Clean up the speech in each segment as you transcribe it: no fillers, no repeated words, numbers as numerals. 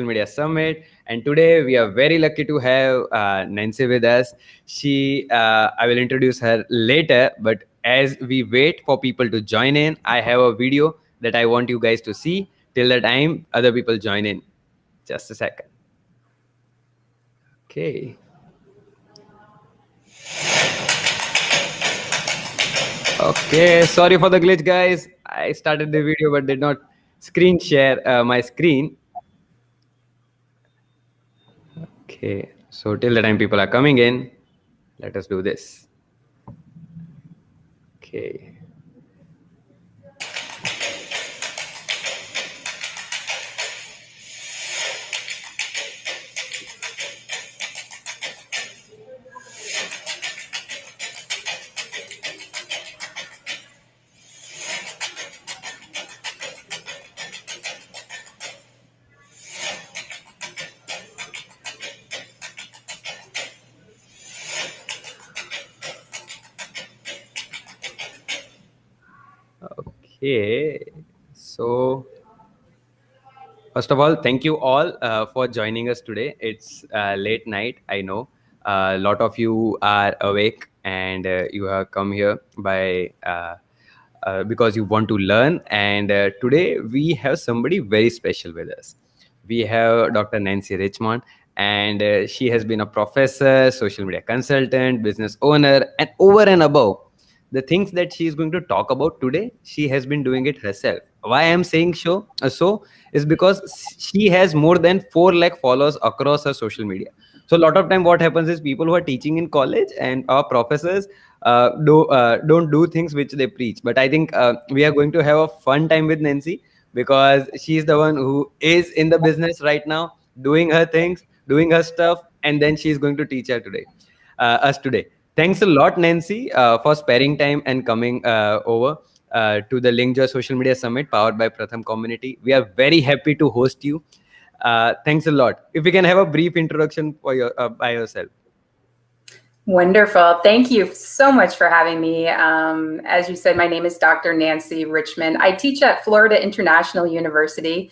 Media Summit. And today we are very lucky to have Nancy with us. I will introduce her later, but as we wait for people to join in, I have a video that I want you guys to see till the time other people join in. Just a second. Okay. Okay, sorry for the glitch, guys. I started the video but did not screen share my screen. Okay, so till the time people are coming in, let us do this. Okay. Okay, so first of all, thank you all for joining us today. It's late night, I know. A lot of you are awake and you have come here because you want to learn. And today we have somebody very special with us. We have Dr. Nancy Richmond, and she has been a professor, social media consultant, business owner, and over and above the things that she is going to talk about today, she has been doing it herself. Why I'm saying so is because she has more than 4 lakh followers across her social media. So a lot of time what happens is people who are teaching in college and our professors don't do things which they preach. But I think we are going to have a fun time with Nancy because she's the one who is in the business right now, doing her things, doing her stuff, and then she's going to teach us today. Thanks a lot, Nancy, for sparing time and coming over to the Linkjoy Social Media Summit powered by Pratham Community. We are very happy to host you. Thanks a lot. If we can have a brief introduction for by yourself. Wonderful. Thank you so much for having me. As you said, my name is Dr. Nancy Richmond. I teach at Florida International University,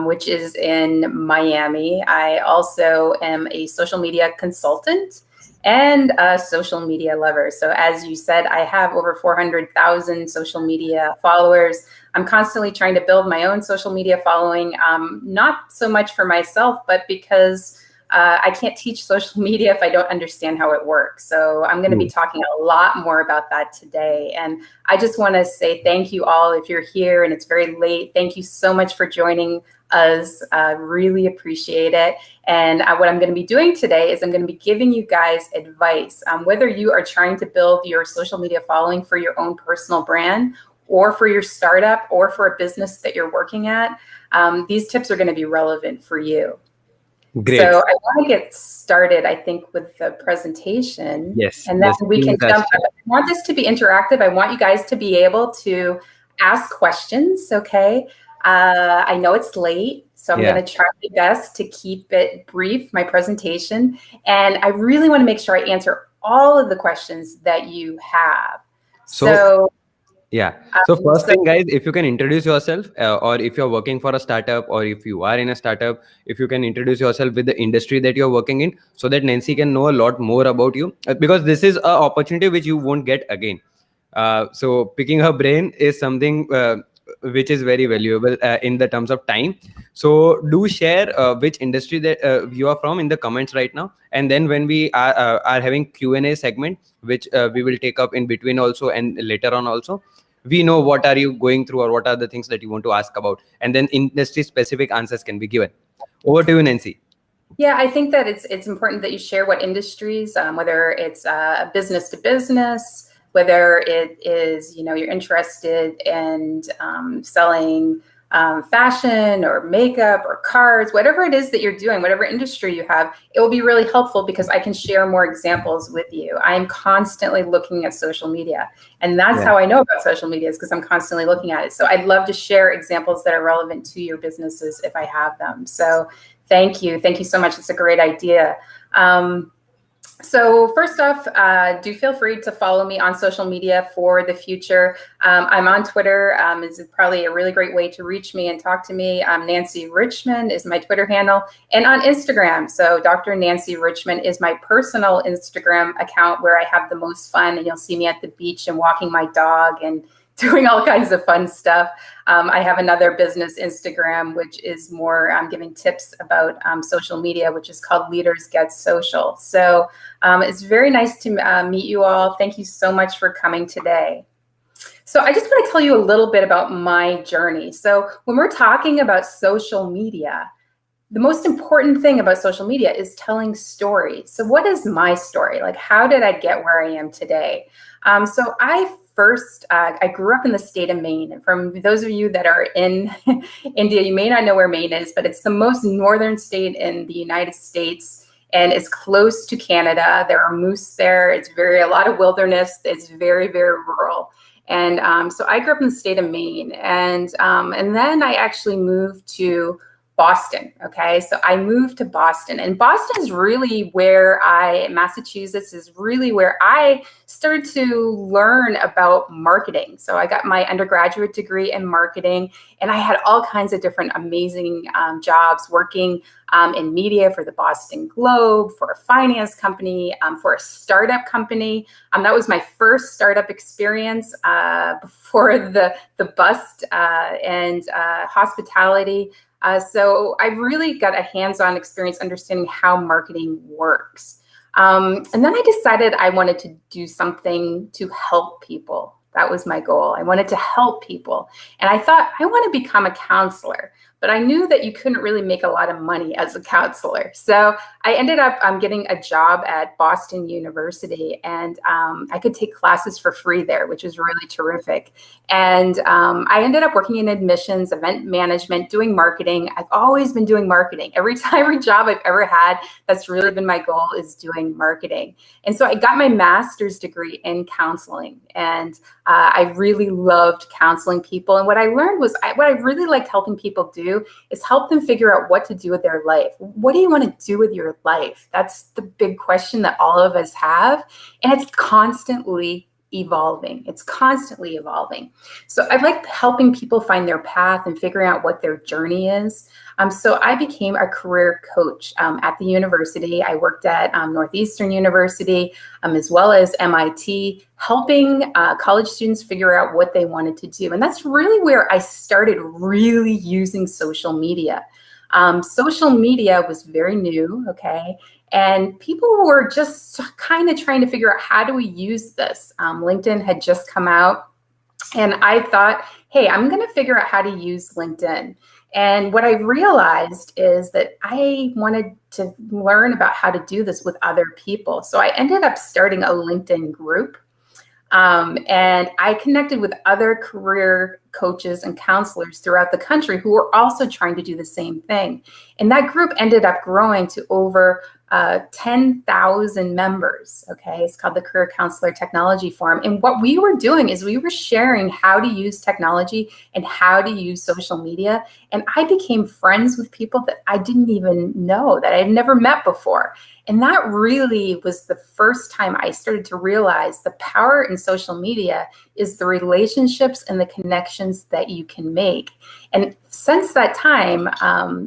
which is in Miami. I also am a social media consultant and a social media lover. So as you said, I have over 400,000 social media followers. I'm constantly trying to build my own social media following, not so much for myself, but because I can't teach social media if I don't understand how it works. So I'm going to be talking a lot more about that today. And I just want to say thank you all if you're here and it's very late. Thank you so much for joining us. Really appreciate it. And what I'm going to be doing today is I'm going to be giving you guys advice whether you are trying to build your social media following for your own personal brand or for your startup or for a business that you're working at. These tips are going to be relevant for you. Great. So I want to get started, I think, with the presentation. Yes. And then we can jump. I want this to be interactive. I want you guys to be able to ask questions, okay? I know it's late, so I'm going to try my best to keep it brief, my presentation. And I really want to make sure I answer all of the questions that you have. So first thing, guys, if you can introduce yourself or if you're working for a startup or if you are in a startup, if you can introduce yourself with the industry that you're working in so that Nancy can know a lot more about you because this is an opportunity which you won't get again. So picking her brain is something which is very valuable in the terms of time. So do share which industry that you are from in the comments right now. And then when we are having Q&A segment, which we will take up in between also and later on also, we know what are you going through or what are the things that you want to ask about. And then industry specific answers can be given. Over to you, Nancy. Yeah, I think that it's important that you share what industries, whether it's business to business, whether it is, you're interested in selling fashion or makeup or cars, whatever it is that you're doing, whatever industry you have, it will be really helpful because I can share more examples with you. I'm constantly looking at social media, and that's how I know about social media, is because I'm constantly looking at it. So I'd love to share examples that are relevant to your businesses if I have them. So thank you so much. It's a great idea. So first off, do feel free to follow me on social media for the future. I'm on Twitter. Is probably a really great way to reach me and talk to me. Nancy Richmond is my Twitter handle, and on Instagram. So Dr. Nancy Richmond is my personal Instagram account where I have the most fun, and you'll see me at the beach and walking my dog and doing all kinds of fun stuff. I have another business Instagram, which is more giving tips about social media, which is called Leaders Get Social. So it's very nice to meet you all. Thank you so much for coming today. So I just want to tell you a little bit about my journey. So when we're talking about social media, the most important thing about social media is telling stories. So what is my story? Like, how did I get where I am today? So I grew up in the state of Maine. And from those of you that are in India, you may not know where Maine is, but it's the most northern state in the United States. And it's close to Canada. There are moose there. It's a lot of wilderness. It's very, very rural. And so I grew up in the state of Maine. And then I actually moved to Boston. Okay. So I moved to Boston, and Boston is really Massachusetts is really where I started to learn about marketing. So I got my undergraduate degree in marketing, and I had all kinds of different amazing jobs working in media for the Boston Globe, for a finance company, for a startup company. That was my first startup experience before the bust and hospitality. So I really got a hands-on experience understanding how marketing works. And then I decided I wanted to do something to help people. That was my goal. I wanted to help people. And I thought, I want to become a counselor. But I knew that you couldn't really make a lot of money as a counselor. So I ended up getting a job at Boston University, and I could take classes for free there, which was really terrific. And I ended up working in admissions, event management, doing marketing. I've always been doing marketing. Every job I've ever had, that's really been my goal, is doing marketing. And so I got my master's degree in counseling, and I really loved counseling people. And what I learned was what I really liked helping people do is help them figure out what to do with their life. What do you want to do with your life? That's the big question that all of us have. And it's constantly evolving. It's constantly evolving. So I like helping people find their path and figuring out what their journey is. So I became a career coach at the university. I worked at Northeastern University as well as MIT, helping college students figure out what they wanted to do. And that's really where I started really using social media. Social media was very new, okay? And people were just kind of trying to figure out, how do we use this? LinkedIn had just come out, and I thought, hey, I'm going to figure out how to use LinkedIn. And what I realized is that I wanted to learn about how to do this with other people. So I ended up starting a LinkedIn group. And I connected with other career coaches and counselors throughout the country who were also trying to do the same thing. And that group ended up growing to over 10,000 members. Okay, it's called the Career Counselor Technology Forum. And what we were doing is we were sharing how to use technology and how to use social media. And I became friends with people that I didn't even know, that I had never met before. And that really was the first time I started to realize the power in social media is the relationships and the connections that you can make. And since that time,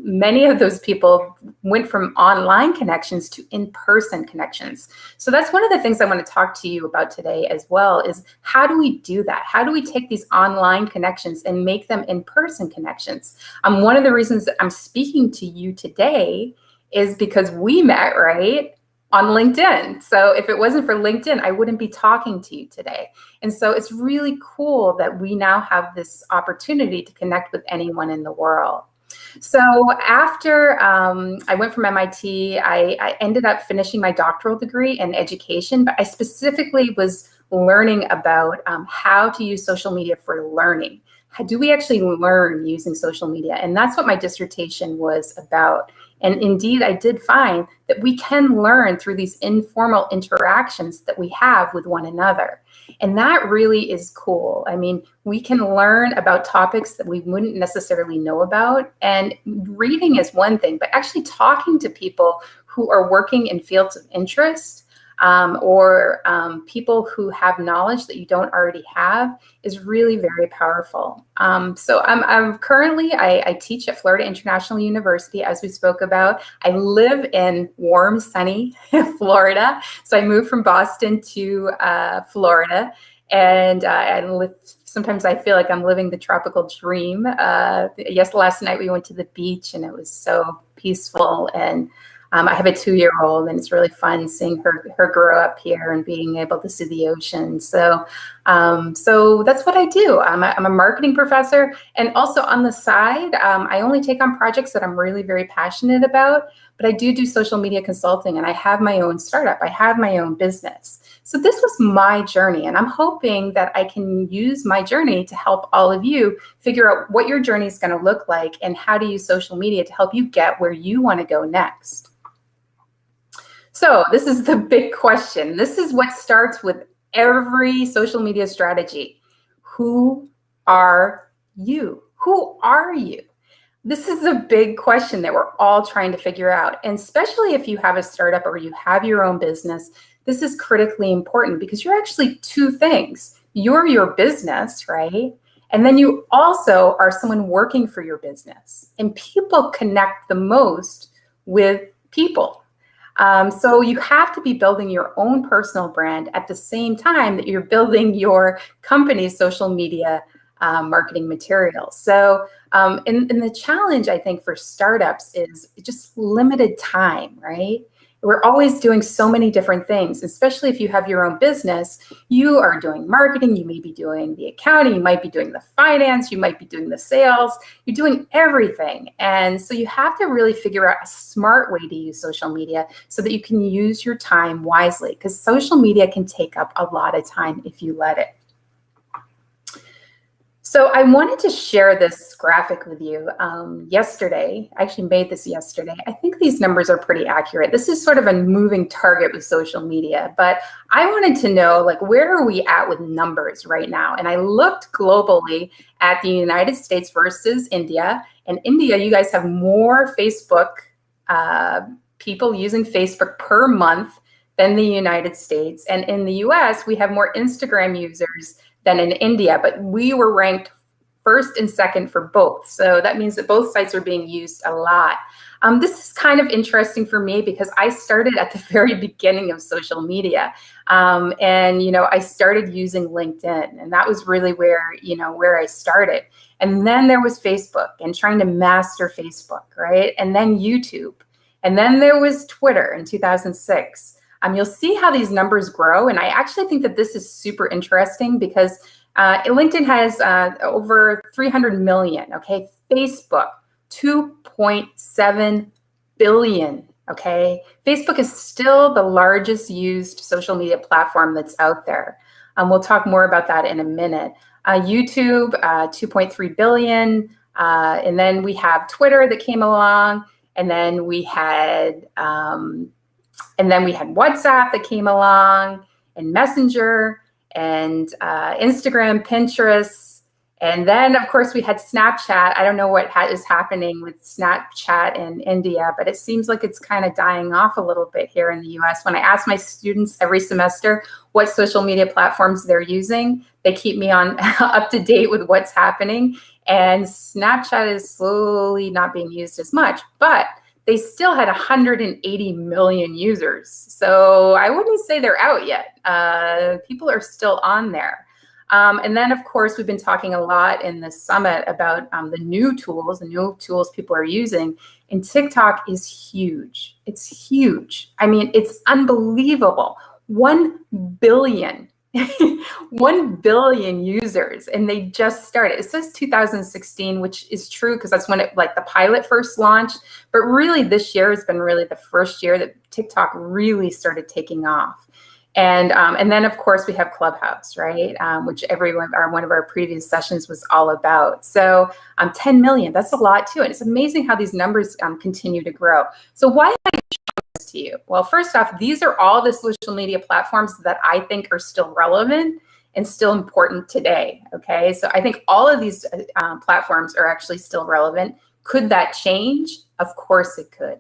many of those people went from online connections to in-person connections. So that's one of the things I want to talk to you about today as well, is how do we do that? How do we take these online connections and make them in-person connections? One of the reasons that I'm speaking to you today is because we met, right, on LinkedIn. So if it wasn't for LinkedIn, I wouldn't be talking to you today. And so it's really cool that we now have this opportunity to connect with anyone in the world. So after I went from MIT, I ended up finishing my doctoral degree in education, but I specifically was learning about how to use social media for learning. How do we actually learn using social media? And that's what my dissertation was about. And indeed, I did find that we can learn through these informal interactions that we have with one another. And that really is cool. I mean, we can learn about topics that we wouldn't necessarily know about. And reading is one thing, but actually talking to people who are working in fields of interest or people who have knowledge that you don't already have is really very powerful. So I'm currently, I teach at Florida International University, as we spoke about. I live in warm, sunny Florida. So I moved from Boston to Florida. And sometimes I feel like I'm living the tropical dream. Yes, last night we went to the beach and it was so peaceful. And I have a 2-year-old, and it's really fun seeing her grow up here and being able to see the ocean. So that's what I do. I'm a marketing professor, and also on the side, I only take on projects that I'm really very passionate about. But I do social media consulting, and I have my own startup. I have my own business. So this was my journey, and I'm hoping that I can use my journey to help all of you figure out what your journey is going to look like and how to use social media to help you get where you want to go next. So this is the big question. This is what starts with every social media strategy. Who are you? Who are you? This is a big question that we're all trying to figure out. And especially if you have a startup or you have your own business, this is critically important because you're actually two things. You're your business, right? And then you also are someone working for your business. And people connect the most with people. So you have to be building your own personal brand at the same time that you're building your company's social media marketing materials. So and the challenge, I think, for startups is just limited time, right? We're always doing so many different things, especially if you have your own business. You are doing marketing, you may be doing the accounting, you might be doing the finance, you might be doing the sales, you're doing everything. And so you have to really figure out a smart way to use social media so that you can use your time wisely, because social media can take up a lot of time if you let it. So I wanted to share this graphic with you yesterday. I actually made this yesterday. I think these numbers are pretty accurate. This is sort of a moving target with social media, but I wanted to know, like, where are we at with numbers right now? And I looked globally at the United States versus India. And India, you guys have more Facebook people using Facebook per month than the United States. And in the US, we have more Instagram users than in India, but we were ranked first and second for both. So that means that both sites are being used a lot. This is kind of interesting for me because I started at the very beginning of social media. And, I started using LinkedIn, and that was really where I started. And then there was Facebook and trying to master Facebook, right? And then YouTube. And then there was Twitter in 2006. You'll see how these numbers grow. And I actually think that this is super interesting because LinkedIn has over 300 million, okay? Facebook, 2.7 billion, okay? Facebook is still the largest used social media platform that's out there. We'll talk more about that in a minute. YouTube, 2.3 billion. And then we have Twitter that came along. And then we had WhatsApp that came along, and Messenger, and Instagram, Pinterest. And then, of course, we had Snapchat. I don't know what is happening with Snapchat in India, but it seems like it's kind of dying off a little bit here in the US. When I ask my students every semester what social media platforms they're using, they keep me on up to date with what's happening. And Snapchat is slowly not being used as much, but they still had 180 million users. So I wouldn't say they're out yet. People are still on there. And then, of course, we've been talking a lot in the summit about the new tools people are using. And TikTok is huge. It's huge. I mean, it's unbelievable. 1 billion 1 billion users, and they just started. It says 2016, which is true because that's when the pilot first launched. But really, this year has been really the first year that TikTok really started taking off. And then, of course, we have Clubhouse, right? Which one of our previous sessions was all about. So 10 million, that's a lot too. And it's amazing how these numbers continue to grow. So why to you? Well, first off, these are all the social media platforms that I think are still relevant and still important today. Okay, so I think all of these platforms are actually still relevant. Could that change? Of course it could.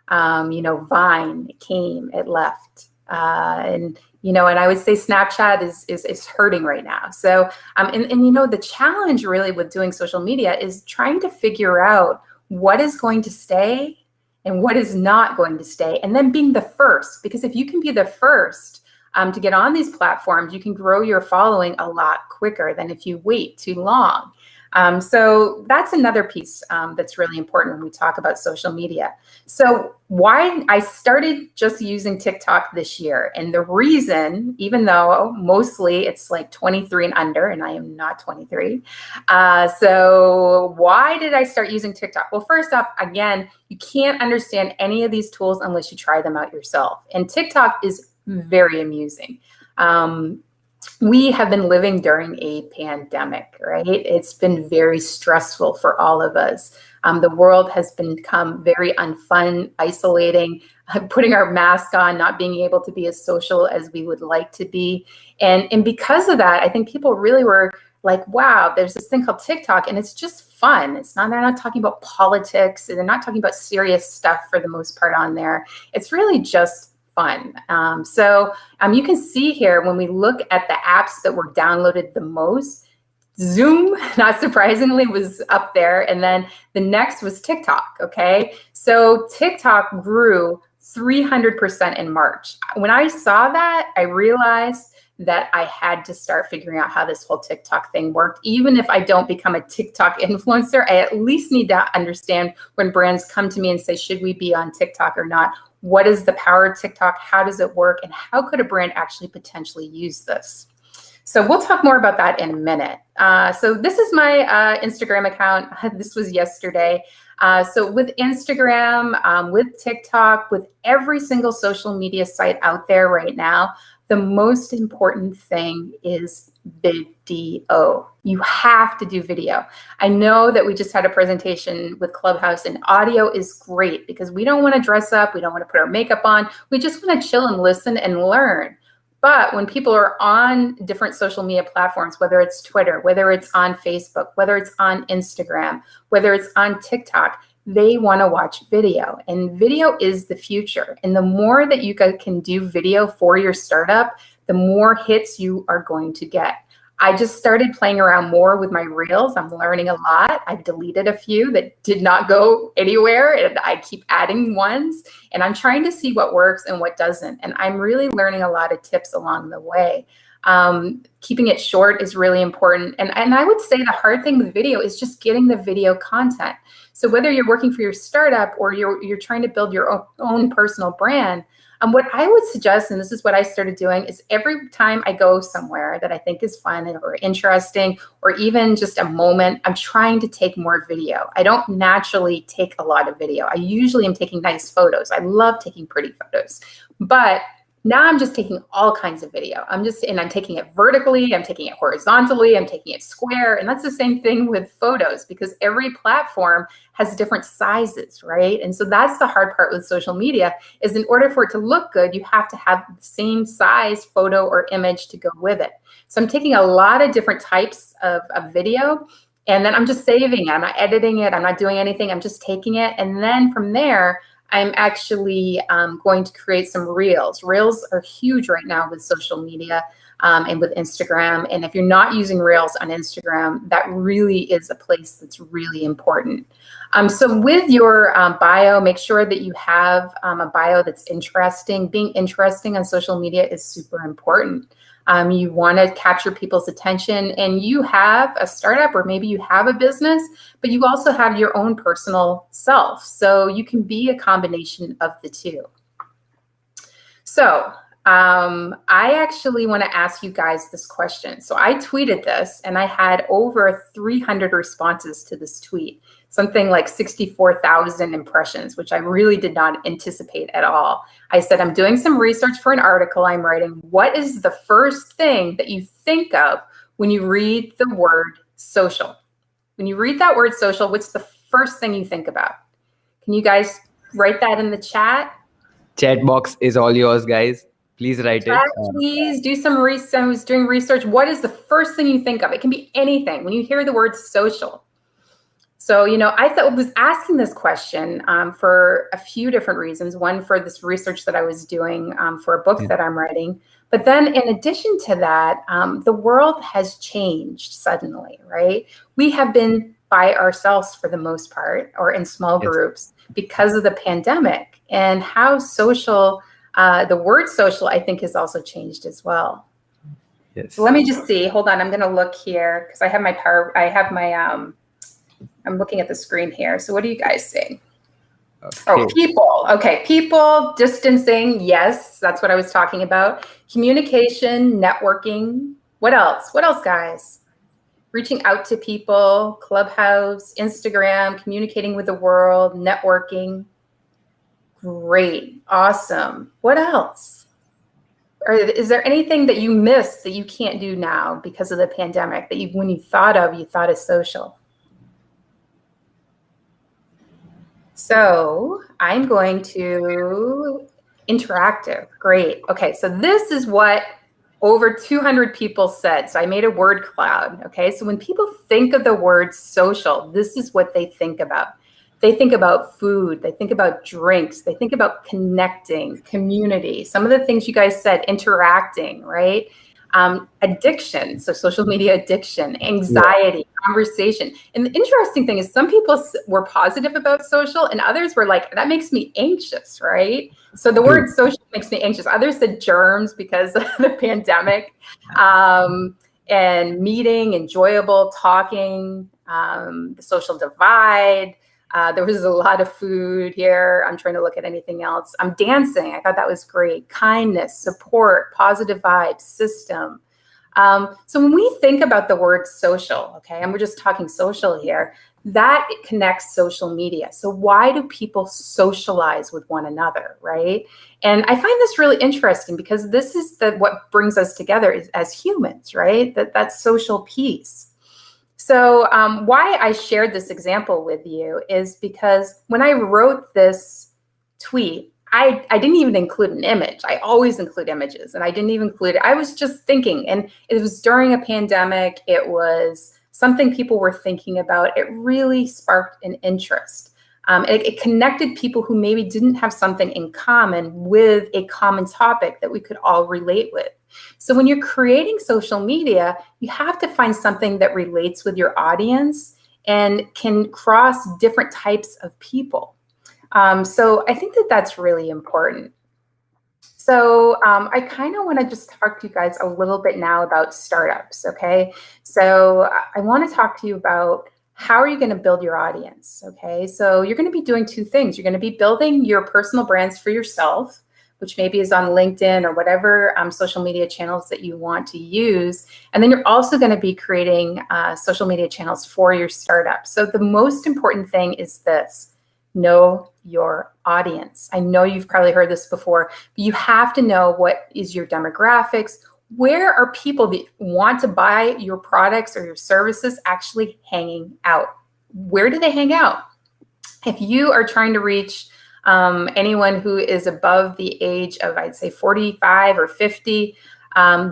Vine, it came, it left. And and I would say Snapchat is hurting right now. So, and the challenge really with doing social media is trying to figure out what is going to stay and what is not going to stay, and then being the first. Because if you can be the first to get on these platforms, you can grow your following a lot quicker than if you wait too long. So that's another piece that's really important when we talk about social media. So why I started just using TikTok this year, and the reason, even though mostly it's like 23 and under, and I am not 23. So why did I start using TikTok? Well, first off, again, you can't understand any of these tools unless you try them out yourself. And TikTok is very amusing. We have been living during a pandemic, right? It's been very stressful for all of us. The world has become very unfun, isolating, putting our mask on, not being able to be as social as we would like to be. And because of that, I think people really were like, wow, there's this thing called TikTok, and it's just fun. They're not talking about politics, and they're not talking about serious stuff for the most part on there. It's really just fun. So you can see here when we look at the apps that were downloaded the most, Zoom, not surprisingly, was up there. And then the next was TikTok. Okay. So TikTok grew 300% in March. When I saw that, I realized that I had to start figuring out how this whole TikTok thing worked. Even if I don't become a TikTok influencer, I at least need to understand when brands come to me and say, should we be on TikTok or not? What is the power of TikTok? How does it work? And how could a brand actually potentially use this? So we'll talk more about that in a minute. So this is my Instagram account. This was yesterday. So with Instagram, with TikTok, with every single social media site out there right now, the most important thing is video. You have to do video. I know that we just had a presentation with Clubhouse, and audio is great because we don't want to dress up. We don't want to put our makeup on. We just want to chill and listen and learn. But when people are on different social media platforms, whether it's Twitter, whether it's on Facebook, whether it's on Instagram, whether it's on TikTok, they want to watch video, and video is the future. And the more that you can do video for your startup, the more hits you are going to get. I just started playing around more with my reels. I'm learning a lot. I've deleted a few that did not go anywhere, and I keep adding ones, and I'm trying to see what works and what doesn't. And I'm really learning a lot of tips along the way. Keeping it short is really important. And I would say the hard thing with video is just getting the video content. So whether you're working for your startup or you're trying to build your own personal brand, what I would suggest, and this is what I started doing, is every time I go somewhere that I think is fun or interesting, or even just a moment, I'm trying to take more video. I don't naturally take a lot of video. I usually am taking nice photos. I love taking pretty photos, but now I'm just taking all kinds of video. I'm taking it vertically, I'm taking it horizontally, I'm taking it square. And that's the same thing with photos, because every platform has different sizes, right? And so that's the hard part with social media, is in order for it to look good, you have to have the same size photo or image to go with it. So I'm taking a lot of different types of video, and then I'm just saving it. I'm not editing it, I'm not doing anything, I'm just taking it. And then from there, I'm actually going to create some reels. Reels are huge right now with social media and with Instagram. And if you're not using reels on Instagram, that really is a place that's really important. So with your bio, make sure that you have a bio that's interesting. Being interesting on social media is super important. You want to capture people's attention, and you have a startup, or maybe you have a business, but you also have your own personal self. So you can be a combination of the two. So I actually want to ask you guys this question. So I tweeted this, and I had over 300 responses to this tweet, something like 64,000 impressions, which I really did not anticipate at all. I said, I'm doing some research for an article I'm writing. What is the first thing that you think of when you read the word social? When you read that word social, what's the first thing you think about? Can you guys write that in the chat? Chat box is all yours, guys. Please write it. Please do some research. I was doing research. What is the first thing you think of? It can be anything when you hear the word social. So, I was asking this question for a few different reasons. One, for this research that I was doing for a book Yeah. that I'm writing. But then in addition to that, the world has changed suddenly, right? We have been by ourselves for the most part, or in small Yes. groups, because of the pandemic, and how social, the word social, I think, has also changed as well. So Yes. let me just see. Hold on. I'm going to look here because I have my I'm looking at the screen here. So what do you guys see? Oh, Okay. people. Okay, people, distancing. Yes, that's what I was talking about. Communication, networking. What else? What else, guys? Reaching out to people, Clubhouse, Instagram, communicating with the world, networking. Great. Awesome. What else? Or is there anything that you missed that you can't do now because of the pandemic that when you thought of social? So I'm going to interactive. Great. Okay, so this is what over 200 people said. So I made a word cloud. Okay, so when people think of the word social, this is what they think about. They think about food, they think about drinks, they think about connecting, community. Some of the things you guys said, interacting, right? Addiction, so social media addiction, Yeah. anxiety, conversation. And the interesting thing is some people were positive about social and others were like, that makes me anxious, right? So the True. word social makes me anxious. Others said germs because of the pandemic, and meeting, enjoyable, talking, the social divide. There was a lot of food here. I'm trying to look at anything else. I'm dancing. I thought that was great. Kindness, support, positive vibes, system. So when we think about the word social, okay, and we're just talking social here, that connects social media. So why do people socialize with one another, right? And I find this really interesting because this is what brings us together as humans, right? That social piece. So why I shared this example with you is because when I wrote this tweet, I didn't even include an image. I always include images, and I didn't even include it. I was just thinking, and it was during a pandemic. It was something people were thinking about. It really sparked an interest. It connected people who maybe didn't have something in common with a common topic that we could all relate with. So when you're creating social media, you have to find something that relates with your audience and can cross different types of people. So I think that that's really important. So I kind of want to just talk to you guys a little bit now about startups, okay? So I want to talk to you about how are you going to build your audience, okay? So you're going to be doing two things. You're going to be building your personal brands for yourself, which maybe is on LinkedIn or whatever social media channels that you want to use. And then you're also going to be creating social media channels for your startup. So the most important thing is this: know your audience. I know you've probably heard this before, but you have to know what is your demographics. Where are people that want to buy your products or your services actually hanging out? Where do they hang out? If you are trying to reach anyone who is above the age of, I'd say, 45 or 50,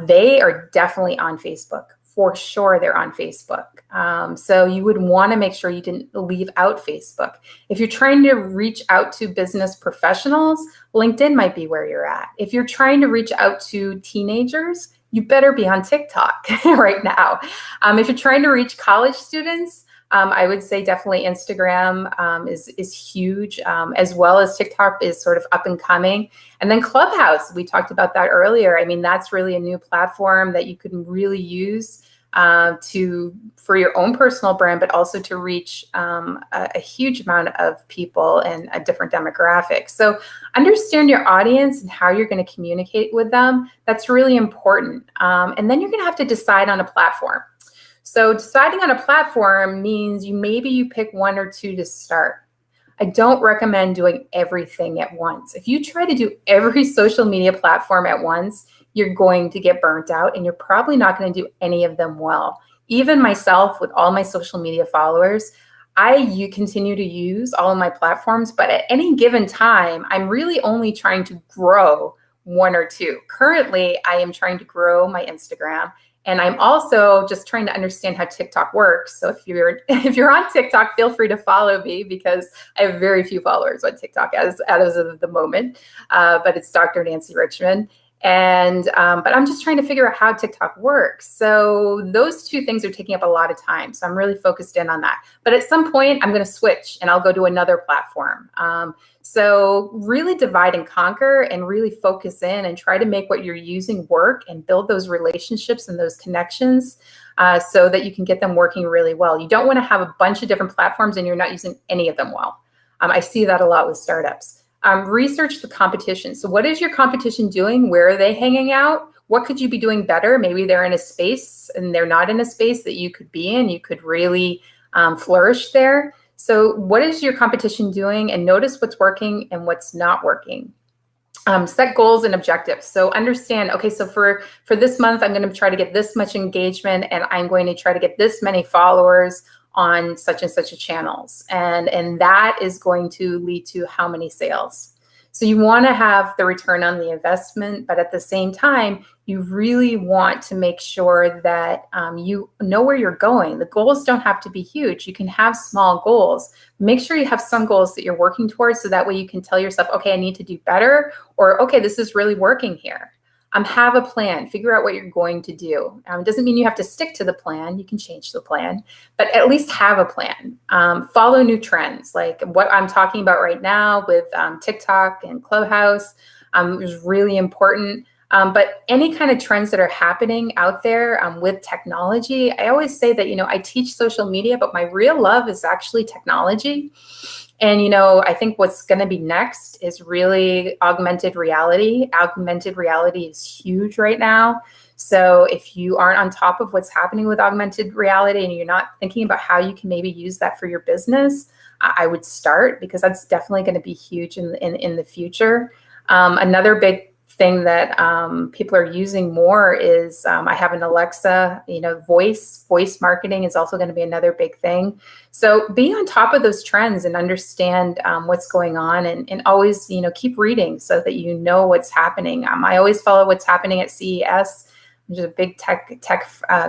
they are definitely on Facebook. For sure, they're on Facebook. So you would want to make sure you didn't leave out Facebook. If you're trying to reach out to business professionals, LinkedIn might be where you're at. If you're trying to reach out to teenagers, you better be on TikTok right now. If you're trying to reach college students, I would say definitely Instagram is huge, as well as TikTok is sort of up and coming. And then Clubhouse, we talked about that earlier. I mean, that's really a new platform that you can really use for your own personal brand, but also to reach a huge amount of people and a different demographic. So understand your audience and how you're going to communicate with them. That's really important. And then you're going to have to decide on a platform. So deciding on a platform means maybe you pick one or two to start. I don't recommend doing everything at once. If you try to do every social media platform at once, you're going to get burnt out and you're probably not going to do any of them well. Even myself, with all my social media followers, you continue to use all of my platforms, but at any given time, I'm really only trying to grow one or two. Currently, I am trying to grow my Instagram And I'm also just trying to understand how TikTok works. So if you're on TikTok, feel free to follow me because I have very few followers on TikTok as of the moment. But it's Dr. Nancy Richmond. And but I'm just trying to figure out how TikTok works. So those two things are taking up a lot of time. So I'm really focused in on that. But at some point, I'm going to switch and I'll go to another platform. So really divide and conquer and really focus in and try to make what you're using work and build those relationships and those connections so that you can get them working really well. You don't want to have a bunch of different platforms and you're not using any of them well. I see that a lot with startups. Research the competition. So what is your competition doing? Where are they hanging out? What could you be doing better? Maybe they're in a space and they're not in a space that you could be in. You could really flourish there. So what is your competition doing? And notice what's working and what's not working. Set goals and objectives. So understand, okay, so for this month, I'm going to try to get this much engagement and I'm going to try to get this many followers on such and such a channels. And that is going to lead to how many sales. So you want to have the return on the investment, but at the same time, you really want to make sure that you know where you're going. The goals don't have to be huge. You can have small goals. Make sure you have some goals that you're working towards so that way you can tell yourself, okay, I need to do better, or okay, this is really working here. Have a plan, figure out what you're going to do. It doesn't mean you have to stick to the plan. You can change the plan, but at least have a plan. Follow new trends, like what I'm talking about right now with TikTok and Clubhouse is really important. But any kind of trends that are happening out there with technology, I always say that, I teach social media, but my real love is actually technology. And, I think what's going to be next is really augmented reality. Augmented reality is huge right now. So if you aren't on top of what's happening with augmented reality and you're not thinking about how you can maybe use that for your business, I would start, because that's definitely going to be huge in the future. Another big thing that people are using more is I have an Alexa, voice marketing is also going to be another big thing. So be on top of those trends and understand what's going on, and always, keep reading so that you know what's happening. I always follow what's happening at CES, which is a big tech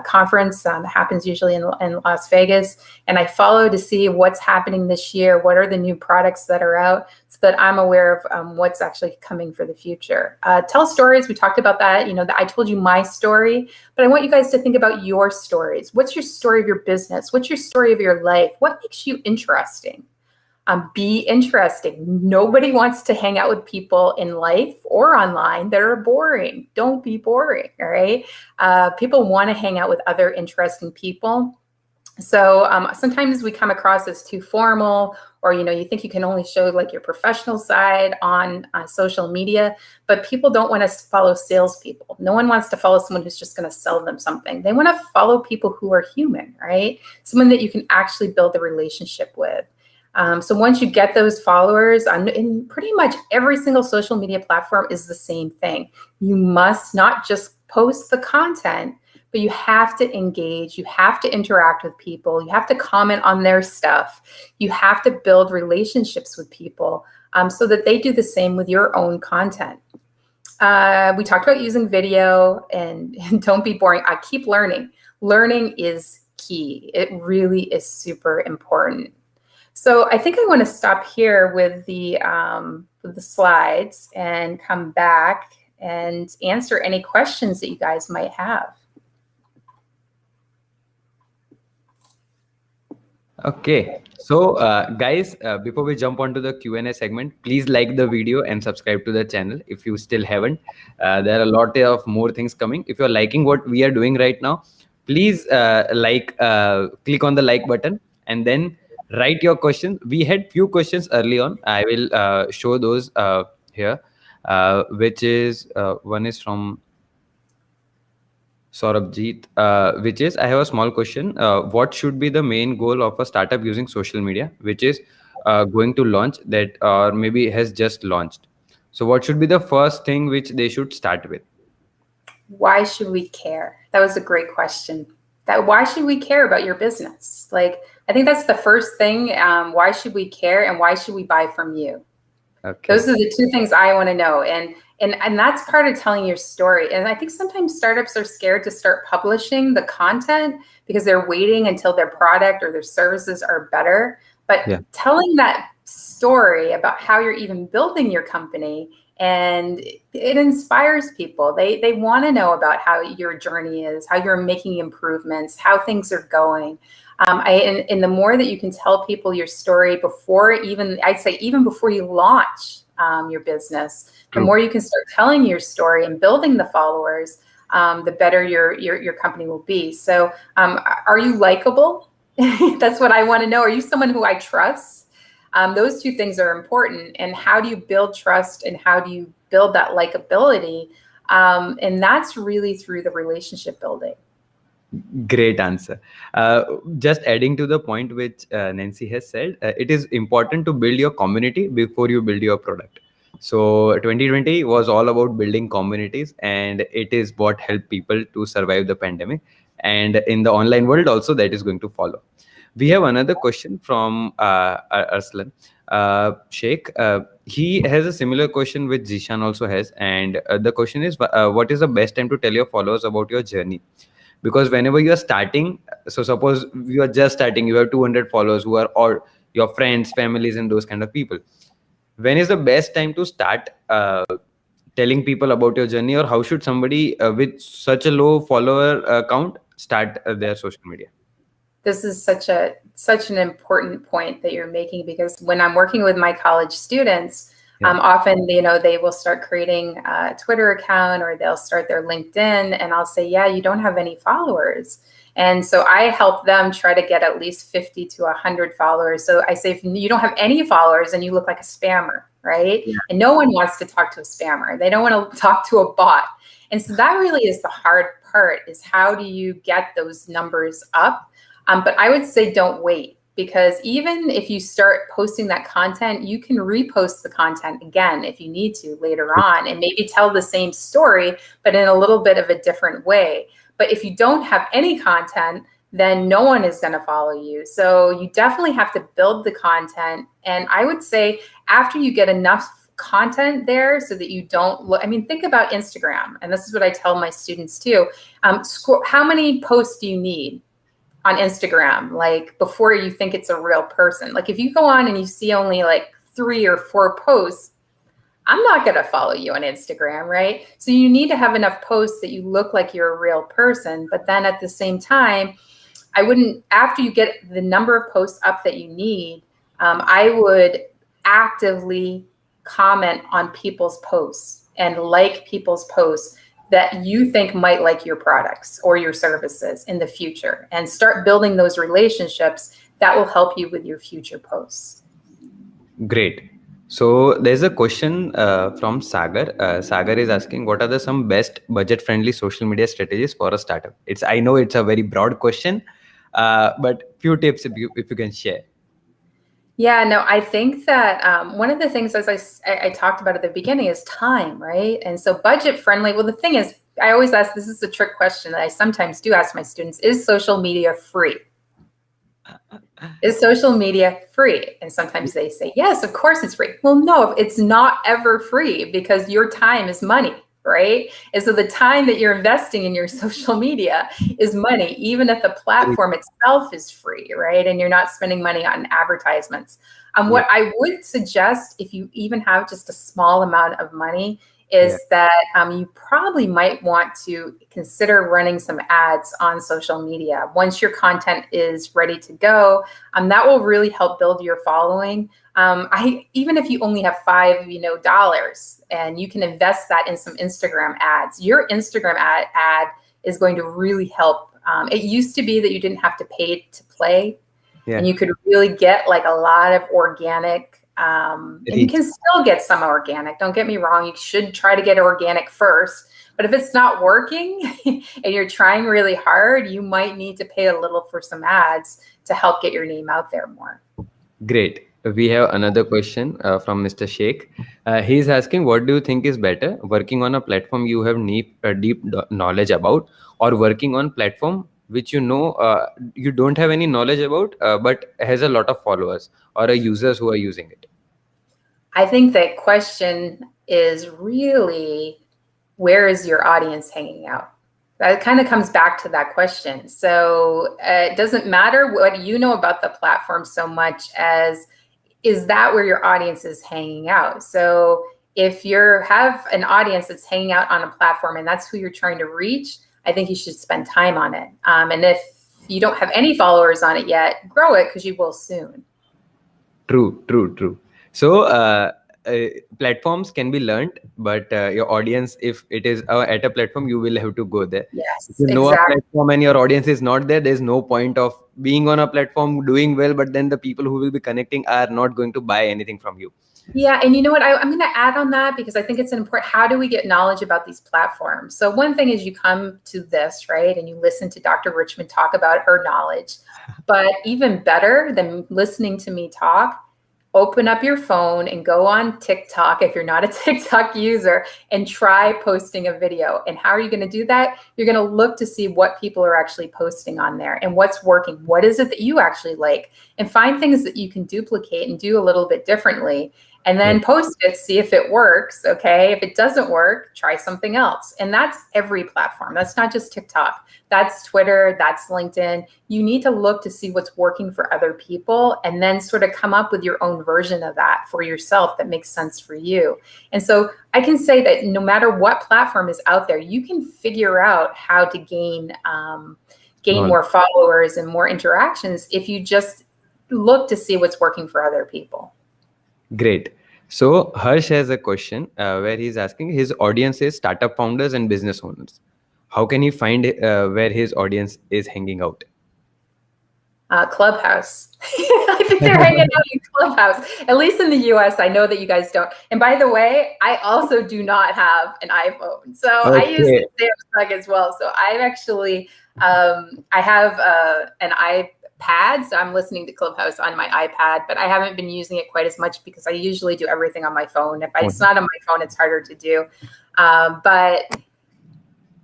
conference that happens usually in Las Vegas. And I follow to see what's happening this year, what are the new products that are out, so that I'm aware of what's actually coming for the future. Tell stories, we talked about that. I told you my story, but I want you guys to think about your stories. What's your story of your business? What's your story of your life? What makes you interesting? Be interesting. Nobody wants to hang out with people in life or online that are boring. Don't be boring, all right? People want to hang out with other interesting people. So sometimes we come across as too formal, or you think you can only show like your professional side on social media, but people don't want to follow salespeople. No one wants to follow someone who's just going to sell them something. They want to follow people who are human, right? Someone that you can actually build a relationship with. So once you get those followers, in pretty much every single social media platform is the same thing. You must not just post the content, but you have to engage, you have to interact with people, you have to comment on their stuff, you have to build relationships with people so that they do the same with your own content. We talked about using video, and don't be boring. I keep learning. Learning is key. It really is super important. So I think I want to stop here with the slides and come back and answer any questions that you guys might have. Okay, so guys, before we jump onto the Q&A segment, please like the video and subscribe to the channel if you still haven't. There are a lot of more things coming. If you're liking what we are doing right now, please click on the like button and then write your questions. We had few questions early on. I will show those here, which is one is from Saurabhjeet, which is, I have a small question. What should be the main goal of a startup using social media, which is going to launch that, or maybe has just launched? So what should be the first thing which they should start with? Why should we care? That was a great question. Why should we care about your business? Like, I think that's the first thing. Why should we care, and why should we buy from you? Okay. Those are the two things I want to know. And that's part of telling your story. And I think sometimes startups are scared to start publishing the content because they're waiting until their product or their services are better. But Yeah. telling that story about how you're even building your company, and it inspires people. They want to know about how your journey is, how you're making improvements, how things are going. And the more that you can tell people your story before, even I'd say even before you launch your business, the True. more you can start telling your story and building the followers, the better your company will be. So, are you likable? That's what I want to know. Are you someone who I trust? Those two things are important. And how do you build trust and how do you build that likability? And that's really through the relationship building. Great answer. Just adding to the point which Nancy has said, it is important to build your community before you build your product. So 2020 was all about building communities, and it is what helped people to survive the pandemic. And in the online world also, that is going to follow. We have another question from Arslan Sheikh. He has a similar question which Zishan also has, and the question is, what is the best time to tell your followers about your journey? Because whenever you are starting, so suppose you are just starting, you have 200 followers who are all your friends, families, and those kind of people. When is the best time to start telling people about your journey, or how should somebody with such a low follower count start their social media? This is such an important point that you're making, because when I'm working with my college students, Yeah. often they will start creating a Twitter account or they'll start their LinkedIn, and I'll say, yeah, you don't have any followers. And so I help them try to get at least 50 to 100 followers. So I say, if you don't have any followers, then you look like a spammer, right? Yeah. And no one wants to talk to a spammer. They don't want to talk to a bot. And so that really is the hard part, is how do you get those numbers up? But I would say don't wait, because even if you start posting that content, you can repost the content again if you need to later on, and maybe tell the same story, but in a little bit of a different way. But if you don't have any content, then no one is going to follow you. So you definitely have to build the content. And I would say after you get enough content there so that you don't look, I mean, think about Instagram. And this is what I tell my students too. How many posts do you need on Instagram, like before you think it's a real person? Like if you go on and you see only like 3 or 4 posts, I'm not going to follow you on Instagram, right? So you need to have enough posts that you look like you're a real person. But then at the same time, I wouldn't, after you get the number of posts up that you need, I would actively comment on people's posts and like people's posts that you think might like your products or your services in the future, and start building those relationships that will help you with your future posts. Great. So there's a question from Sagar. Sagar is asking, what are the some best budget-friendly social media strategies for a startup? I know it's a very broad question, but few tips if you can share. Yeah, no, I think that one of the things, as I talked about at the beginning, is time, right? And so budget friendly. Well, the thing is, I always ask, this is a trick question that I sometimes do ask my students, is social media free? Is social media free? And sometimes they say, yes, of course it's free. Well, no, it's not ever free, because your time is money, right? And so the time that you're investing in your social media is money, even if the platform itself is free, right? And you're not spending money on advertisements. Yeah. What I would suggest, if you even have just a small amount of money, Yeah. is that you probably might want to consider running some ads on social media once your content is ready to go. That will really help build your following. Even if you only have $5 and you can invest that in some Instagram ads, your Instagram ad is going to really help. It used to be that you didn't have to pay to play, Yeah. and you could really get like a lot of organic. And you can still get some organic. Don't get me wrong. You should try to get organic first. But if it's not working and you're trying really hard, you might need to pay a little for some ads to help get your name out there more. Great. We have another question from Mr. Sheikh. He's asking, what do you think is better, working on a platform you have deep knowledge about, or working on platform which you don't have any knowledge about, but has a lot of followers or users who are using it? I think that question is really, where is your audience hanging out? That kind of comes back to that question. So it doesn't matter what you know about the platform so much as, is that where your audience is hanging out? So if you have an audience that's hanging out on a platform and that's who you're trying to reach, I think you should spend time on it. And if you don't have any followers on it yet, grow it, because you will soon. True. So platforms can be learned, but your audience, if it is at a platform, you will have to go there. If Yes, you know a exactly. platform and your audience is not there, there's no point of being on a platform doing well, but then the people who will be connecting are not going to buy anything from you. Yeah, and you know what? I'm going to add on that because I think it's important. How do we get knowledge about these platforms? So one thing is you come to this, right, and you listen to Dr. Richmond talk about her knowledge. But even better than listening to me talk, open up your phone and go on TikTok if you're not a TikTok user and try posting a video. And how are you going to do that? You're going to look to see what people are actually posting on there and what's working. What is it that you actually like? And find things that you can duplicate and do a little bit differently. And then post it, see if it works. Okay. If it doesn't work, try something else. And that's every platform. That's not just TikTok. That's Twitter. That's LinkedIn. You need to look to see what's working for other people and then sort of come up with your own version of that for yourself that makes sense for you. And so I can say that no matter what platform is out there, you can figure out how to gain more followers and more interactions if you just look to see what's working for other people. Great. So Harsh has a question where he's asking, his audience is startup founders and business owners. How can he find where his audience is hanging out? Clubhouse. I think they're hanging out in Clubhouse, at least in the US. I know that you guys don't. And by the way, I also do not have an iPhone. So I use the Samsung as well. So I've actually, I have an iPad. So I'm listening to Clubhouse on my iPad, but I haven't been using it quite as much because I usually do everything on my phone. If it's not on my phone, it's harder to do. But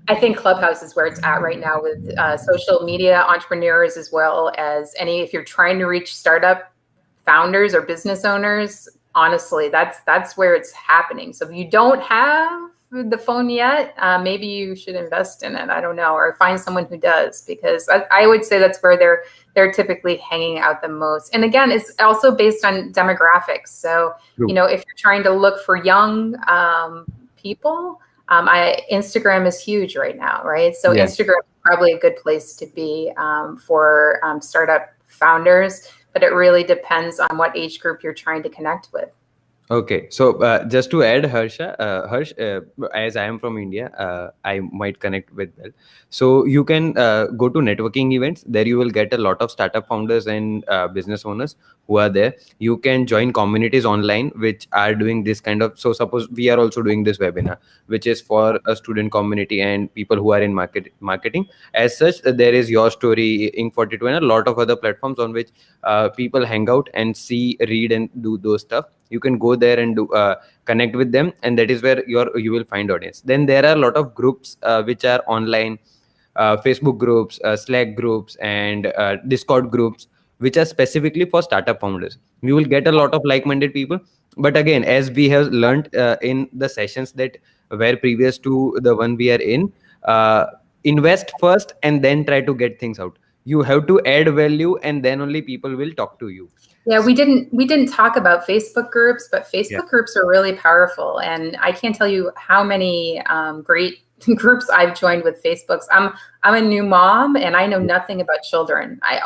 I think Clubhouse is where it's at right now with social media entrepreneurs, as well as if you're trying to reach startup founders or business owners, honestly, that's where it's happening. So if you don't have the phone yet, maybe you should invest in it. I don't know, or find someone who does, because I would say that's where they're typically hanging out the most. And again, it's also based on demographics. So, if you're trying to look for young people, Instagram is huge right now, right? So Instagram is probably a good place to be for startup founders, but it really depends on what age group you're trying to connect with. Okay, so just to add, Harsh, as I am from India, I might connect with Bell. So you can go to networking events. There you will get a lot of startup founders and business owners who are there. You can join communities online which are doing this kind of. So suppose we are also doing this webinar, which is for a student community and people who are in marketing. As such, there is Your Story, Inc42, and a lot of other platforms on which people hang out and see, read, and do those stuff. You can go there and do connect with them, and that is where you will find audience. Then there are a lot of groups which are online, Facebook groups, Slack groups, and Discord groups, which are specifically for startup founders. You will get a lot of like-minded people. But again, as we have learned in the sessions that were previous to the one we are in, invest first and then try to get things out. You have to add value, and then only people will talk to you. Yeah, we didn't talk about Facebook groups, but Facebook groups are really powerful, and I can't tell you how many great groups I've joined with Facebooks. I'm a new mom, and I know nothing about children. I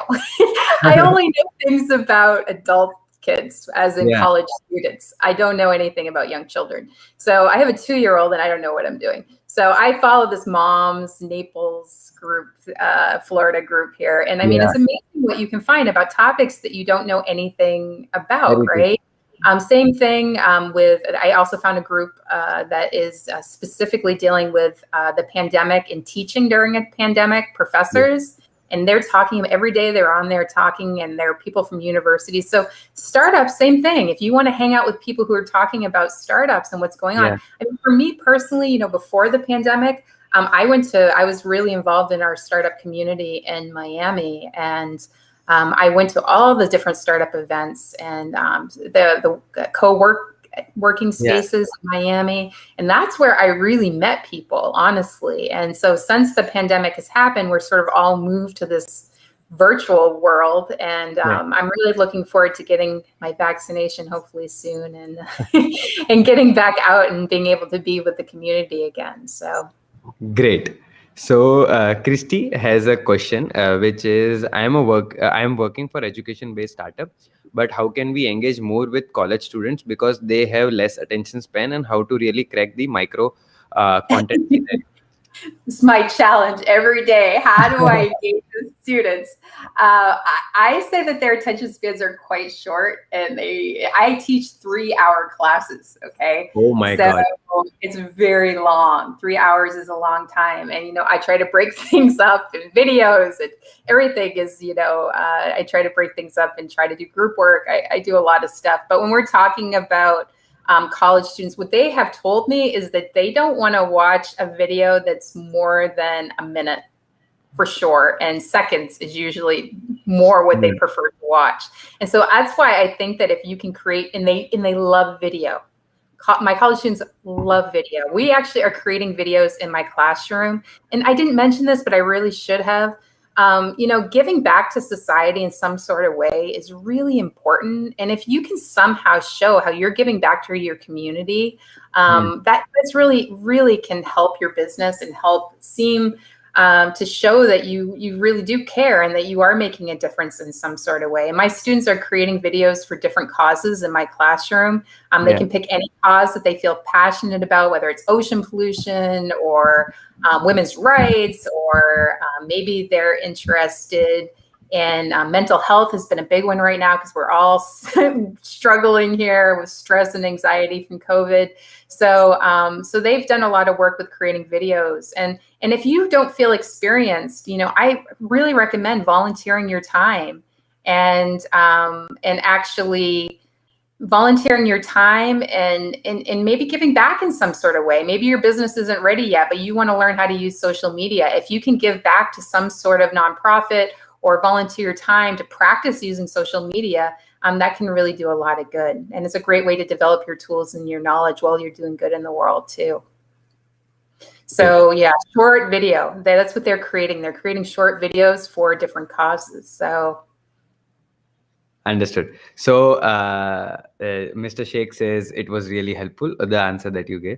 only know things about adult kids, as in college students. I don't know anything about young children. So I have a 2-year-old, and I don't know what I'm doing. So I follow this Moms Naples group, Florida group here. And I mean, it's amazing what you can find about topics that you don't know anything about, right? Same thing I also found a group that is specifically dealing with the pandemic and teaching during a pandemic, professors. And they're talking every day. They're on there talking, and they're people from universities. So startups, same thing. If you want to hang out with people who are talking about startups and what's going on. I mean, for me personally, before the pandemic, I was really involved in our startup community in Miami, and I went to all the different startup events and the co-work working Yeah. spaces in Miami. And that's where I really met people, honestly. And so since the pandemic has happened, we're sort of all moved to this virtual world. And Yeah. I'm really looking forward to getting my vaccination hopefully soon and and getting back out and being able to be with the community again. So Great. So Christy has a question, which is, I am working for education-based startup, but how can we engage more with college students because they have less attention span, and how to really crack the micro content scenario? it's my challenge every day. How do I engage with students? I say that their attention spans are quite short, and I teach 3-hour classes. Okay, Oh my so God. it's very long. 3 hours is a long time, and I try to break things up in videos, and everything is I try to break things up and try to do group work. I do a lot of stuff, but when we're talking about college students, what they have told me is that they don't want to watch a video that's more than a minute for sure. And seconds is usually more what they Hmm. prefer to watch. And so that's why I think that if you can create, and they love video. My college students love video. We actually are creating videos in my classroom. And I didn't mention this, but I really should have. Giving back to society in some sort of way is really important. And if you can somehow show how you're giving back to your community, Hmm. that's really, really can help your business and help seem to show that you really do care and that you are making a difference in some sort of way. And my students are creating videos for different causes in my classroom. They Yeah. can pick any cause that they feel passionate about, whether it's ocean pollution or women's rights, or maybe they're interested in mental health has been a big one right now because we're all struggling here with stress and anxiety from COVID. So they've done a lot of work with creating videos. And if you don't feel experienced, I really recommend volunteering your time and actually volunteering your time and maybe giving back in some sort of way. Maybe your business isn't ready yet, but you want to learn how to use social media. If you can give back to some sort of nonprofit or volunteer time to practice using social media, that can really do a lot of good. And it's a great way to develop your tools and your knowledge while you're doing good in the world too. Great. So yeah, short video. That's what they're creating. They're creating short videos for different causes. So Understood. So, Mr. Sheikh says it was really helpful, the answer that you gave.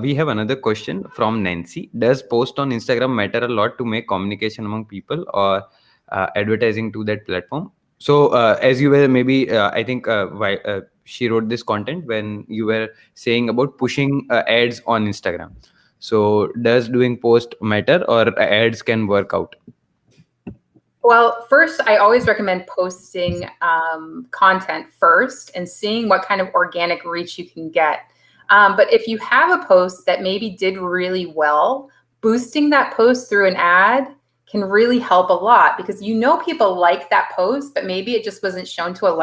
We have another question from Nancy. Does post on Instagram matter a lot to make communication among people, or advertising to that platform? So, as you were maybe, I think she wrote this content when you were saying about pushing ads on Instagram. So, does doing post matter, or ads can work out? well, first, I always recommend posting content first and seeing what kind of organic reach you can get. But if you have a post that maybe did really well, boosting that post through an ad can really help a lot because people like that post, but maybe it just wasn't shown to a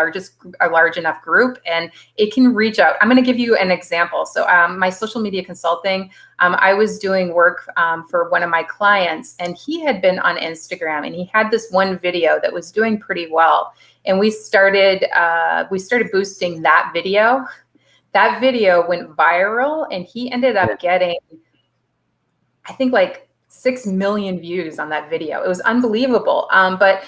large enough group, and it can reach out. I'm going to give you an example. So my social media consulting, I was doing work for one of my clients, and he had been on Instagram, and he had this one video that was doing pretty well, and we started boosting that video. That video went viral, and he ended up getting, I think, like 6 million views on that video. It was unbelievable. But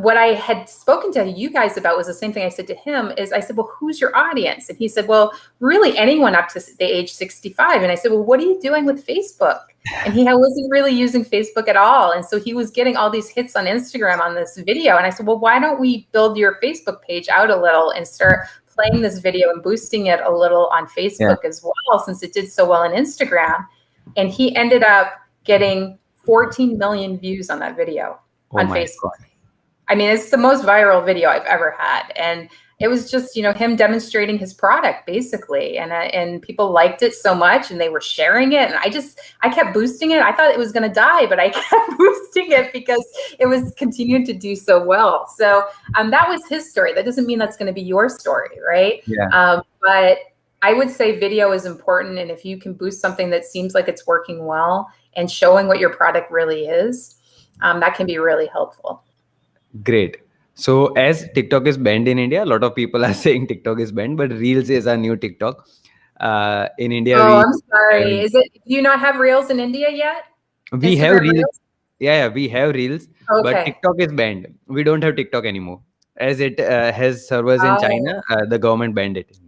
what I had spoken to you guys about was the same thing I said to him is I said, well, who's your audience? And he said, well, really anyone up to the age 65. And I said, well, what are you doing with Facebook? And he wasn't really using Facebook at all. And so he was getting all these hits on Instagram on this video. And I said, well, why don't we build your Facebook page out a little and start playing this video and boosting it a little on Yeah. Facebook as well, since it did so well on Instagram. And he ended up getting 14 million views on that video Oh on my Facebook. God. I mean, it's the most viral video I've ever had. And it was just, him demonstrating his product basically. And people liked it so much and they were sharing it. And I kept boosting it. I thought it was going to die, but I kept boosting it because it was continuing to do so well. So that was his story. That doesn't mean that's going to be your story, right? Yeah. But I would say video is important. And if you can boost something that seems like it's working well and showing what your product really is, that can be really helpful. Great. So as TikTok is banned in India, a lot of people are saying TikTok is banned, but Reels is a new TikTok. In India, Oh, we I'm sorry. have, Is it, do you not have Reels in India yet? we have Instagram Reels. Reels? Yeah, we have Reels, but Okay. TikTok is banned. We don't have TikTok anymore, as it has servers in Oh, China. The government banned it.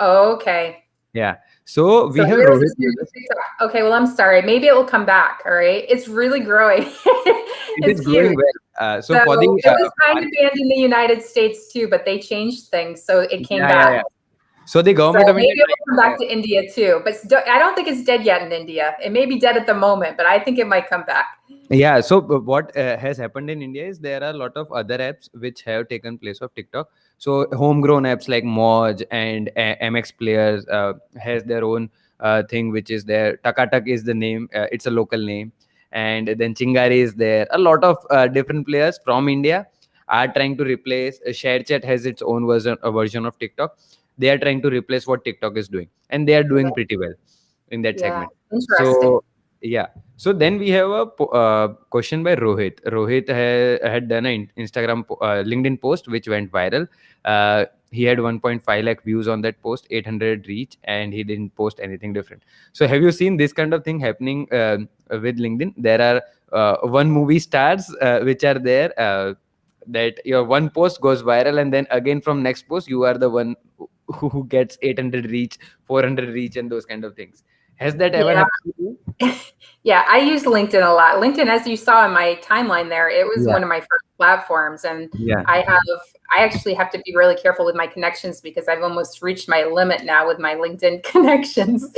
okay. Yeah. So So we have Reels Rohit is your with new us. TikTok. Okay, well, I'm sorry. Maybe it will come back. All right. It's really growing. It is It's growing huge. well. So So for the it was kind of banned in the United States too, but they changed things, so it came yeah, yeah, back. yeah. So the So government of maybe India it will come tried. back to India too, but I don't think it's dead yet in India. It may be dead at the moment, but I think it might come back. Yeah, so what has happened in India is there are a lot of other apps which have taken place of TikTok. So homegrown apps like Moj and MX Players has their own thing which is there. Takatak is the name; it's a local name, and then Chingari is there. A lot of different players from India are trying to replace. ShareChat has its own version of TikTok. They are trying to replace what TikTok is doing, and they are doing pretty well in that Yeah, segment. interesting. So yeah, so then we have a question by Rohit. Rohit had done an Instagram, LinkedIn post which went viral. He had 1.5 lakh views on that post, 800 reach, and he didn't post anything different. So have you seen this kind of thing happening with LinkedIn? There are one movie stars which are there. That your one post goes viral, and then again from next post you are the one who gets 800 reach, 400 reach, and those kind of things. Has that ever Yeah. happened to you? Yeah, I use LinkedIn a lot. LinkedIn, as you saw in my timeline there, it was Yeah, one of my first platforms. And yeah, I actually have to be really careful with my connections because I've almost reached my limit now with my LinkedIn connections.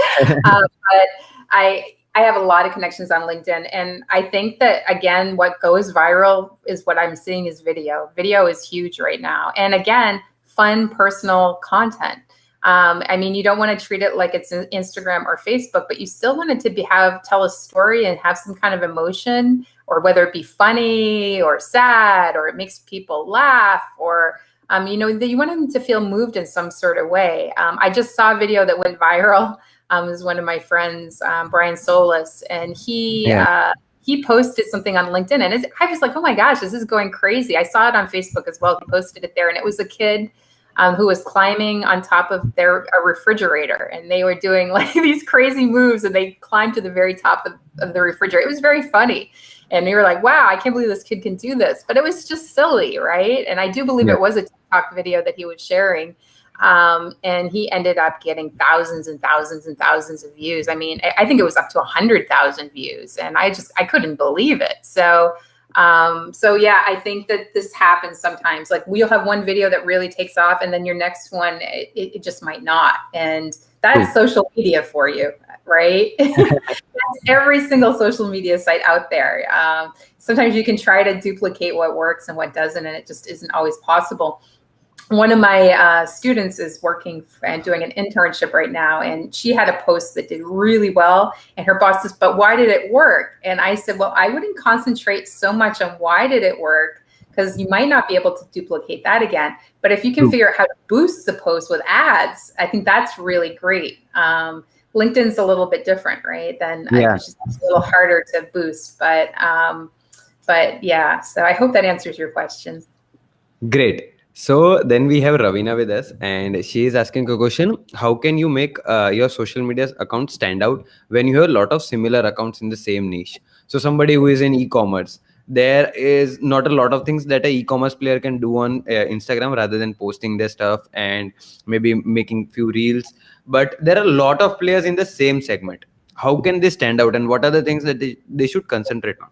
But I have a lot of connections on LinkedIn. And I think that, again, what goes viral is what I'm seeing is video. Video is huge right now. And again, fun, personal content. I mean, you don't want to treat it like it's Instagram or Facebook, but you still want it to tell a story and have some kind of emotion, or whether it be funny or sad, or it makes people laugh, or you want them to feel moved in some sort of way. I just saw a video that went viral. It was one of my friends, Brian Solis, and yeah, he posted something on LinkedIn, and I was like, oh my gosh, this is going crazy. I saw it on Facebook as well. He posted it there, and it was a kid who was climbing on top of a refrigerator, and they were doing like these crazy moves, and they climbed to the very top of the refrigerator. It was very funny. And we were like, wow, I can't believe this kid can do this. But it was just silly, right? And I do believe yeah, it was a TikTok video that he was sharing. And he ended up getting thousands and thousands and thousands of views. I mean, I think it was up to 100,000 views. And I couldn't believe it. So yeah, I think that this happens sometimes. Like we'll have one video that really takes off, and then your next one, it just might not. And that's true. social media for you, right? That's every single social media site out there. Sometimes you can try to duplicate what works and what doesn't, and it just isn't always possible. One of my students is working and doing an internship right now, and she had a post that did really well, and her boss says, but why did it work? And I said, well, I wouldn't concentrate so much on why did it work, because you might not be able to duplicate that again. But if you can True. figure out how to boost the post with ads, I think that's really great. LinkedIn's a little bit different, right? Then Yeah, it's just a little harder to boost, but yeah, so I hope that answers your question. great. So then we have Ravina with us, and she is asking a question: how can you make your social media account stand out when you have a lot of similar accounts in the same niche? So somebody who is in e-commerce, there is not a lot of things that a e-commerce player can do on Instagram rather than posting their stuff and maybe making few reels. But there are a lot of players in the same segment. How can they stand out, and what are the things that they should concentrate on?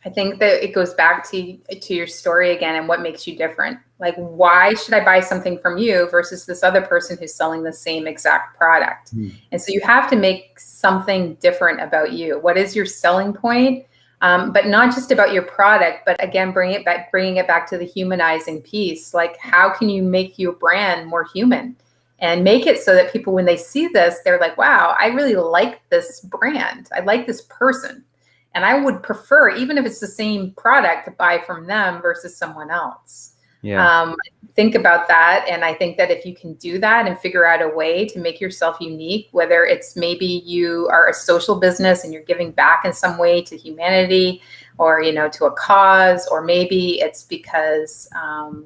I think that it goes back to your story again and what makes you different. Like, why should I buy something from you versus this other person who's selling the same exact product? Hmm. And so you have to make something different about you. What is your selling point? But not just about your product, but again, bringing it back to the humanizing piece. Like, how can you make your brand more human and make it so that people, when they see this, they're like, wow, I really like this brand. I like this person. And I would prefer, even if it's the same product, to buy from them versus someone else. Yeah. Think about that. And I think that if you can do that and figure out a way to make yourself unique, whether it's maybe you are a social business and you're giving back in some way to humanity, or to a cause, or maybe it's because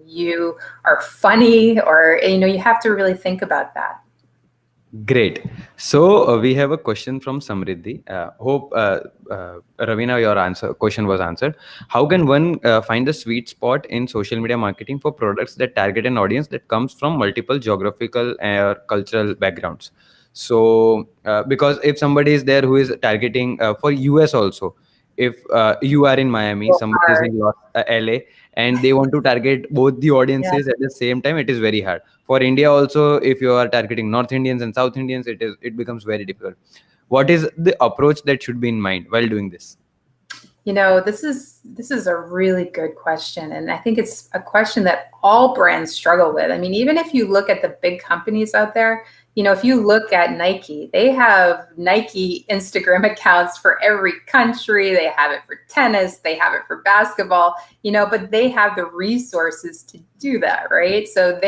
you are funny, or you have to really think about that. Great. So we have a question from Samriddhi. Hope Ravina, your answer question was answered. How can one find the sweet spot in social media marketing for products that target an audience that comes from multiple geographical or cultural backgrounds? So because if somebody is there who is targeting for US also, if you are in Miami, So somebody is hard. in LA, and they want to target both the Yeah. audiences at the same time, it is very hard. For India also, if you are targeting North Indians and South Indians, it becomes very difficult. What is the approach that should be in mind while doing this? This is a really good question, and I think it's a question that all brands struggle with. I mean, even if you look at the big companies out there, if you look at Nike, they have Nike Instagram accounts for every country. They have it for tennis, they have it for basketball, but they have the resources to do that, right? So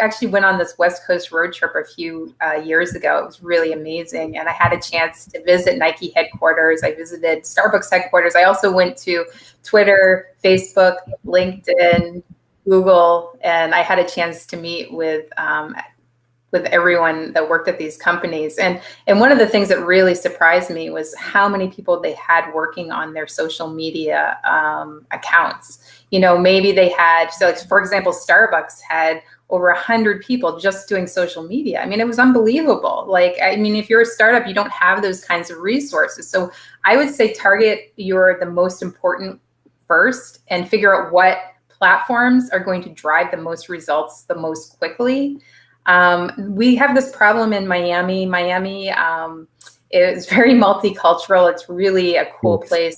actually went on this West Coast road trip a few years ago. It was really amazing, and I had a chance to visit Nike headquarters. I visited Starbucks headquarters. I also went to Twitter, Facebook, LinkedIn, Google, and I had a chance to meet with everyone that worked at these companies. And one of the things that really surprised me was how many people they had working on their social media accounts. Maybe they had, so like, for example, Starbucks had over 100 people just doing social media. I mean, it was unbelievable. Like, I mean, if you're a startup, you don't have those kinds of resources. So I would say target the most important first and figure out what platforms are going to drive the most results the most quickly. We have this problem in Miami. Miami is very multicultural. It's really a cool Yes. place.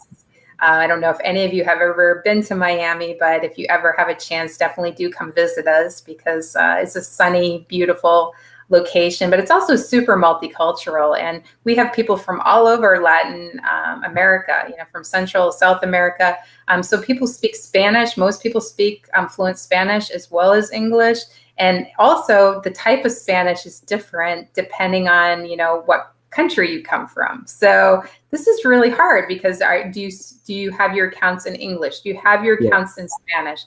I don't know if any of you have ever been to Miami, but if you ever have a chance, definitely do come visit us, because it's a sunny, beautiful location, but it's also super multicultural. And we have people from all over Latin America, from Central, South America. So people speak Spanish. Most people speak fluent Spanish as well as English. And also the type of Spanish is different depending on, what country you come from. So this is really hard, because do you have your accounts in English? Do you have your Yeah. accounts in Spanish?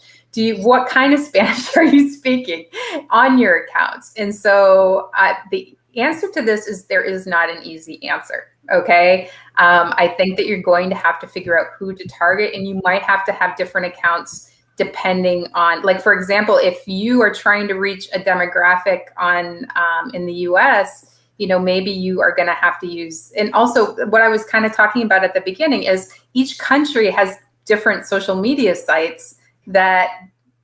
What kind of Spanish are you speaking on your accounts? And so the answer to this is there is not an easy answer. Okay. I think that you're going to have to figure out who to target, and you might have to have different accounts depending on, like, for example, if you are trying to reach a demographic in the US, maybe you are going to have to use, and also what I was kind of talking about at the beginning is each country has different social media sites that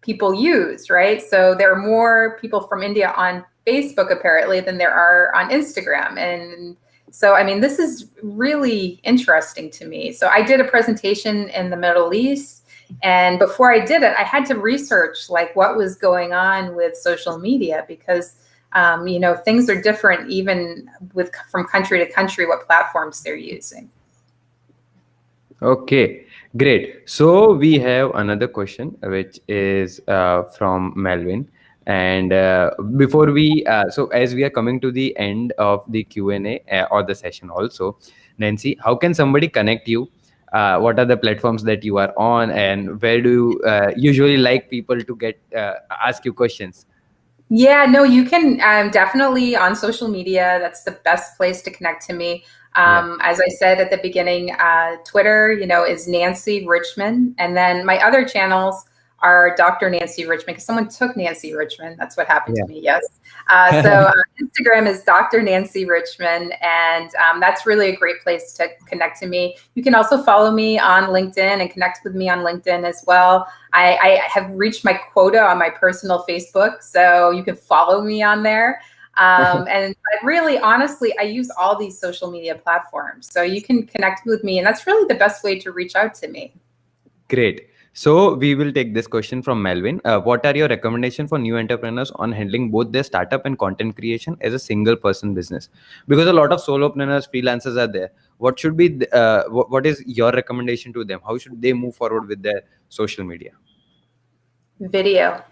people use, right? So there are more people from India on Facebook apparently than there are on Instagram. And so, I mean, this is really interesting to me. So I did a presentation in the Middle East, and before I did it, I had to research like what was going on with social media, because things are different even from country to country, what platforms they're using. Okay, great. So we have another question, which is from Melvin. And before we, so as we are coming to the end of the Q&A or the session also, Nancy, how can somebody connect you? What are the platforms that you are on, and where do you usually like people to get ask you questions? Yeah, no, you can definitely on social media. That's the best place to connect to me. Yeah. As I said at the beginning, Twitter, is Nancy Richmond. And then my other channels are Dr. Nancy Richmond, because someone took Nancy Richmond. That's what happened Yeah. to me, yes. So Instagram is Dr. Nancy Richmond, and that's really a great place to connect to me. You can also follow me on LinkedIn and connect with me on LinkedIn as well. I have reached my quota on my personal Facebook, so you can follow me on there. And really, honestly, I use all these social media platforms, so you can connect with me, and that's really the best way to reach out to me. Great. So we will take this question from Melvin. What are your recommendations for new entrepreneurs on handling both their startup and content creation as a single person business? Because a lot of solopreneurs, freelancers are there. What should be what is your recommendation to them? How should they move forward with their social media? Video.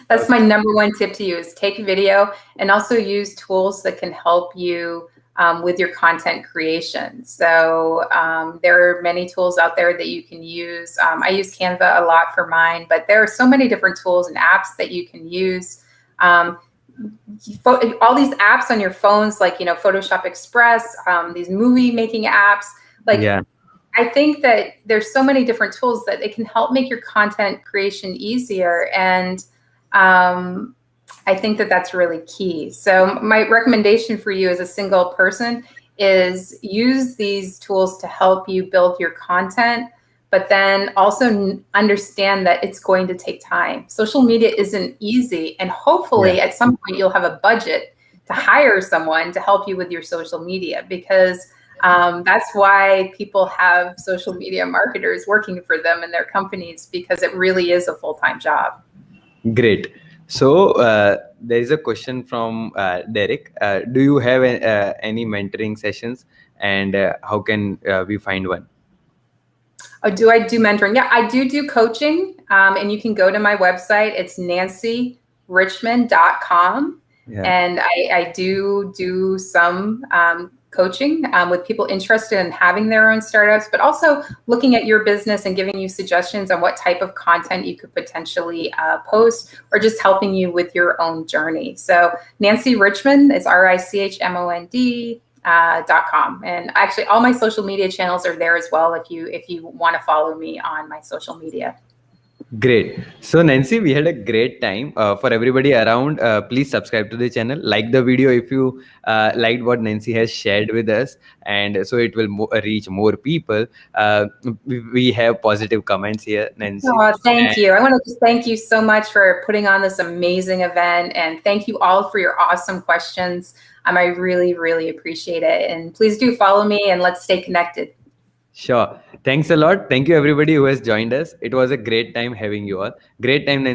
That's my number one tip to you is take video and also use tools that can help you with your content creation. So there are many tools out there that you can use. I use Canva a lot for mine, but there are so many different tools and apps that you can use. All these apps on your phones, like, Photoshop Express, these movie making apps, like, Yeah. I think that there's so many different tools that it can help make your content creation easier. And I think that that's really key. So my recommendation for you as a single person is use these tools to help you build your content, but then also understand that it's going to take time. Social media isn't easy. And hopefully Yeah. at some point you'll have a budget to hire someone to help you with your social media, because that's why people have social media marketers working for them in their companies, because it really is a full-time job. Great. So there is a question from Derek. Do you have any mentoring sessions, and how can we find one? Oh, do I do mentoring? Yeah, I do coaching. And you can go to my website. It's nancyrichmond.com. Yeah. And I do some coaching with people interested in having their own startups, but also looking at your business and giving you suggestions on what type of content you could potentially post, or just helping you with your own journey. So Nancy Richmond is RICHMOND.com. And actually all my social media channels are there as well if you want to follow me on my social media. Great. So Nancy, we had a great time. For everybody around, please subscribe to the channel, like the video if you liked what Nancy has shared with us, and so it will reach more people. We have positive comments here, Nancy. Oh, thank you. I want to just thank you so much for putting on this amazing event, and thank you all for your awesome questions. I really, really appreciate it. And please do follow me and let's stay connected. Sure. Thanks a lot. Thank you everybody who has joined us. It was a great time having you all. Great time, Nancy.